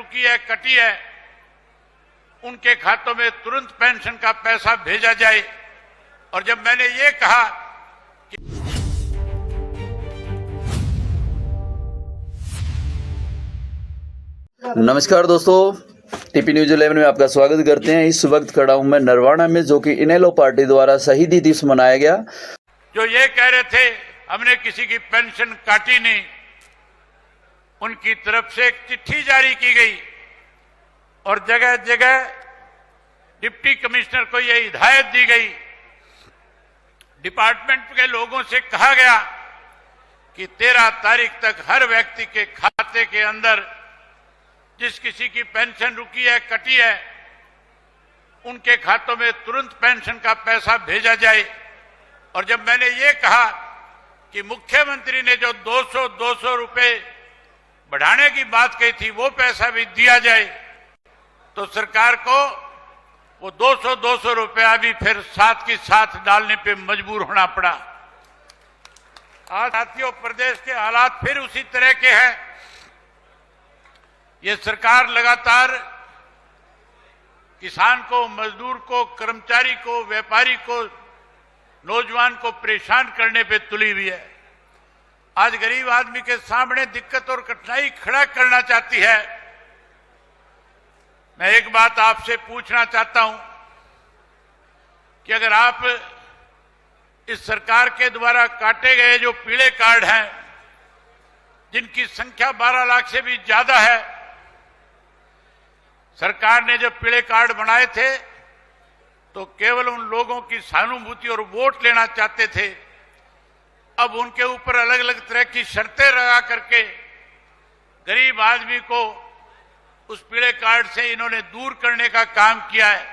रुकी है, कटी है, उनके खातों में तुरंत पेंशन का पैसा भेजा जाए। और जब मैंने ये कहा कि नमस्कार दोस्तों, टीपी न्यूज 11 में आपका स्वागत करते हैं। इस वक्त खड़ा हूं मैं नरवाना में, जो कि इनेलो पार्टी द्वारा शहीदी दिवस मनाया गया। जो ये कह रहे थे हमने किसी की पेंशन काटी नहीं, उनकी तरफ से एक चिट्ठी जारी की गई और जगह जगह डिप्टी कमिश्नर को यह हिदायत दी गई, डिपार्टमेंट के लोगों से कहा गया कि 13 तारीख तक हर व्यक्ति के खाते के अंदर जिस किसी की पेंशन रुकी है, कटी है, उनके खातों में तुरंत पेंशन का पैसा भेजा जाए। और जब मैंने ये कहा कि मुख्यमंत्री ने जो 200 रुपए बढ़ाने की बात कही थी, वो पैसा भी दिया जाए, तो सरकार को वो 200 रुपया भी फिर साथ के साथ डालने पे मजबूर होना पड़ा। आज साथियों, प्रदेश के हालात फिर उसी तरह के हैं। ये सरकार लगातार किसान को, मजदूर को, कर्मचारी को, व्यापारी को, नौजवान को परेशान करने पे तुली हुई है। आज गरीब आदमी के सामने दिक्कत और कठिनाई खड़ा करना चाहती है। मैं एक बात आपसे पूछना चाहता हूं कि अगर आप इस सरकार के द्वारा काटे गए जो पीले कार्ड हैं, जिनकी संख्या 12 लाख से भी ज्यादा है, सरकार ने जब पीले कार्ड बनाए थे तो केवल उन लोगों की सहानुभूति और वोट लेना चाहते थे। अब उनके ऊपर अलग अलग तरह की शर्तें लगा करके गरीब आदमी को उस पीले कार्ड से इन्होंने दूर करने का काम किया है।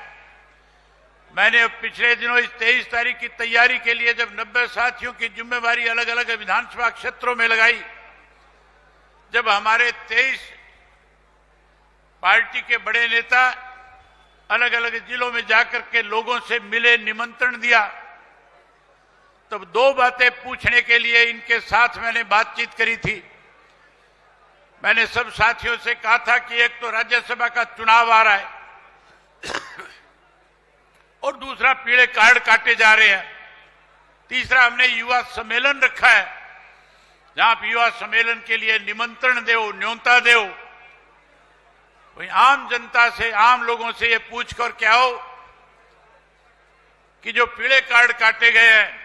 मैंने पिछले दिनों इस 23 तारीख की तैयारी के लिए जब 90 साथियों की जिम्मेवारी अलग अलग विधानसभा क्षेत्रों में लगाई, जब हमारे 23 पार्टी के बड़े नेता अलग अलग जिलों में जाकर के लोगों से मिले, निमंत्रण दिया, तब 2 बातें पूछने के लिए इनके साथ मैंने बातचीत करी थी। मैंने सब साथियों से कहा था कि एक तो राज्यसभा का चुनाव आ रहा है और दूसरा पीले कार्ड काटे जा रहे हैं, तीसरा हमने युवा सम्मेलन रखा है, जहां आप युवा सम्मेलन के लिए निमंत्रण दो, न्योता दो। वही आम जनता से, आम लोगों से ये पूछकर क्या हो कि जो पीले कार्ड काटे गए हैं,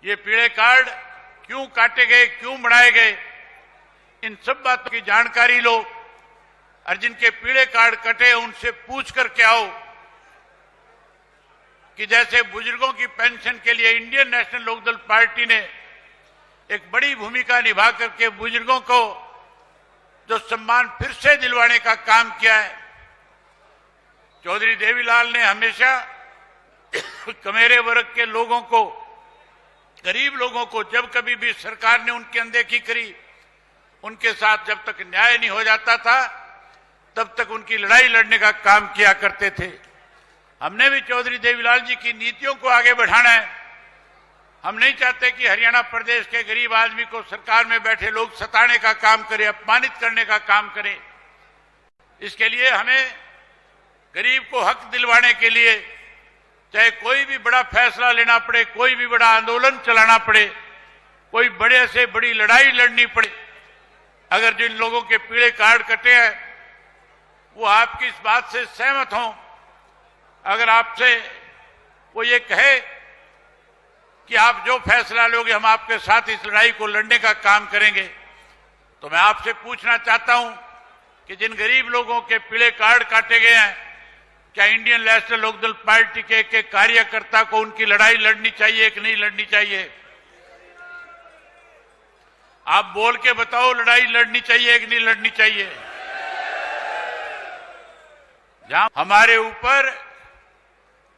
ये पीले कार्ड क्यों काटे गए, क्यों बनाए गए, इन सब बातों की जानकारी लो। और जिनके पीले कार्ड कटे उनसे पूछकर क्या हो कि जैसे बुजुर्गों की पेंशन के लिए इंडियन नेशनल लोकदल पार्टी ने एक बड़ी भूमिका निभा करके बुजुर्गों को जो सम्मान फिर से दिलवाने का काम किया है, चौधरी देवीलाल ने हमेशा कमेरे वर्ग के लोगों को, गरीब लोगों को जब कभी भी सरकार ने उनकी अनदेखी करी, उनके साथ जब तक न्याय नहीं हो जाता था तब तक उनकी लड़ाई लड़ने का काम किया करते थे। हमने भी चौधरी देवीलाल जी की नीतियों को आगे बढ़ाना है। हम नहीं चाहते कि हरियाणा प्रदेश के गरीब आदमी को सरकार में बैठे लोग सताने का काम करें, अपमानित करने का काम करें। इसके लिए हमें गरीब को हक दिलवाने के लिए चाहे कोई भी बड़ा फैसला लेना पड़े, कोई भी बड़ा आंदोलन चलाना पड़े, कोई बड़े से बड़ी लड़ाई लड़नी पड़े, अगर जिन लोगों के पीले कार्ड कटे हैं वो आपकी इस बात से सहमत हों, अगर आपसे वो ये कहे कि आप जो फैसला लोगे हम आपके साथ इस लड़ाई को लड़ने का काम करेंगे, तो मैं आपसे पूछना चाहता हूं कि जिन गरीब लोगों के पीले कार्ड काटे गए हैं, क्या इंडियन नेशनल लोकदल पार्टी के एक कार्यकर्ता को उनकी लड़ाई लड़नी चाहिए कि नहीं लड़नी चाहिए? आप बोल के बताओ, लड़ाई लड़नी चाहिए कि नहीं लड़नी चाहिए? जहां हमारे ऊपर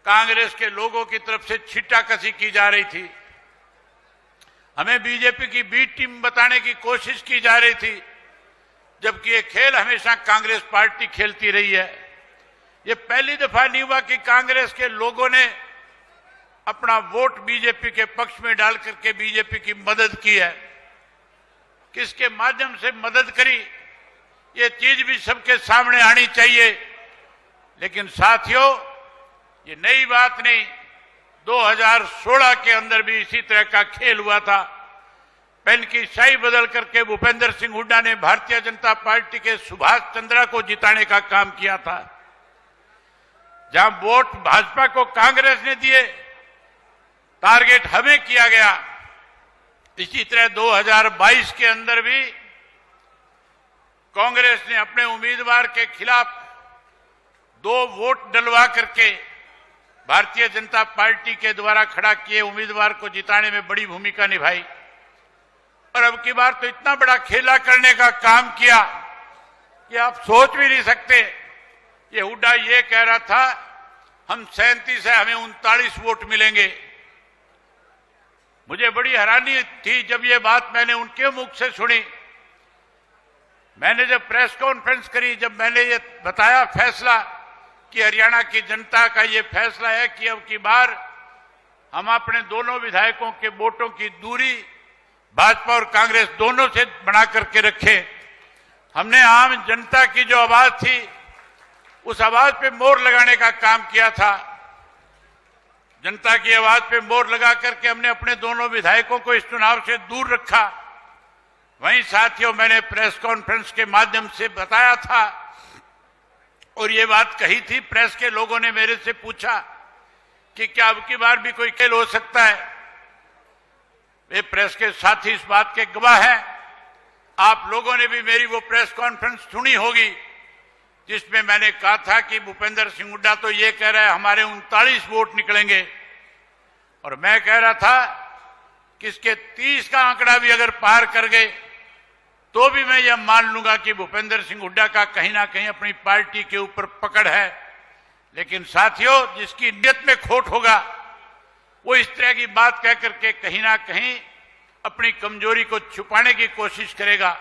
कांग्रेस के लोगों की तरफ से छिट्टाकशी की जा रही थी, हमें बीजेपी की बी टीम बताने की कोशिश की जा रही थी, जबकि ये खेल हमेशा कांग्रेस पार्टी खेलती रही है। ये पहली दफा नहीं हुआ कि कांग्रेस के लोगों ने अपना वोट बीजेपी के पक्ष में डाल करके बीजेपी की मदद की है। किसके माध्यम से मदद करी? ये चीज भी सबके सामने आनी चाहिए। लेकिन साथियों, ये नई बात नहीं, 2016 के अंदर भी इसी तरह का खेल हुआ था। पेन की स्याही बदल करके भूपेंद्र सिंह हुड्डा ने भारतीय जनता पार्टी के सुभाष चंद्रा को जिताने का काम किया था। जहां वोट भाजपा को कांग्रेस ने दिए, टारगेट हमें किया गया। इसी तरह 2022 के अंदर भी कांग्रेस ने अपने उम्मीदवार के खिलाफ 2 वोट डलवा करके भारतीय जनता पार्टी के द्वारा खड़ा किए उम्मीदवार को जिताने में बड़ी भूमिका निभाई। और अब की बार तो इतना बड़ा खेला करने का काम किया कि आप सोच भी नहीं सकते। ये हुड्डा ये कह रहा था हम 37 है, हमें 39 वोट मिलेंगे। मुझे बड़ी हैरानी थी जब ये बात मैंने उनके मुख से सुनी। मैंने जब प्रेस कॉन्फ्रेंस करी, जब मैंने ये बताया फैसला कि हरियाणा की जनता का ये फैसला है कि अब की बार हम अपने दोनों विधायकों के वोटों की दूरी भाजपा और कांग्रेस दोनों से बना करके रखे। हमने आम जनता की जो आवाज थी उस आवाज पे मोहर लगाने का काम किया था। जनता की आवाज पे मोहर लगा करके हमने अपने दोनों विधायकों को इस चुनाव से दूर रखा। वहीं साथियों, मैंने प्रेस कॉन्फ्रेंस के माध्यम से बताया था और ये बात कही थी। प्रेस के लोगों ने मेरे से पूछा कि क्या अब की बार भी कोई खेल हो सकता है। वे प्रेस के साथी इस बात के गवाह हैं। आप लोगों ने भी मेरी वो प्रेस कॉन्फ्रेंस सुनी होगी जिसमें मैंने कहा था कि भूपेंद्र सिंह हुड्डा तो ये कह रहा है हमारे 39 वोट निकलेंगे, और मैं कह रहा था कि इसके 30 का आंकड़ा भी अगर पार कर गए तो भी मैं यह मान लूंगा कि भूपेंद्र सिंह हुड्डा का कहीं ना कहीं अपनी पार्टी के ऊपर पकड़ है। लेकिन साथियों, जिसकी नीयत में खोट होगा वो इस तरह की बात कह करके कहीं ना कहीं अपनी कमजोरी को छुपाने की कोशिश करेगा।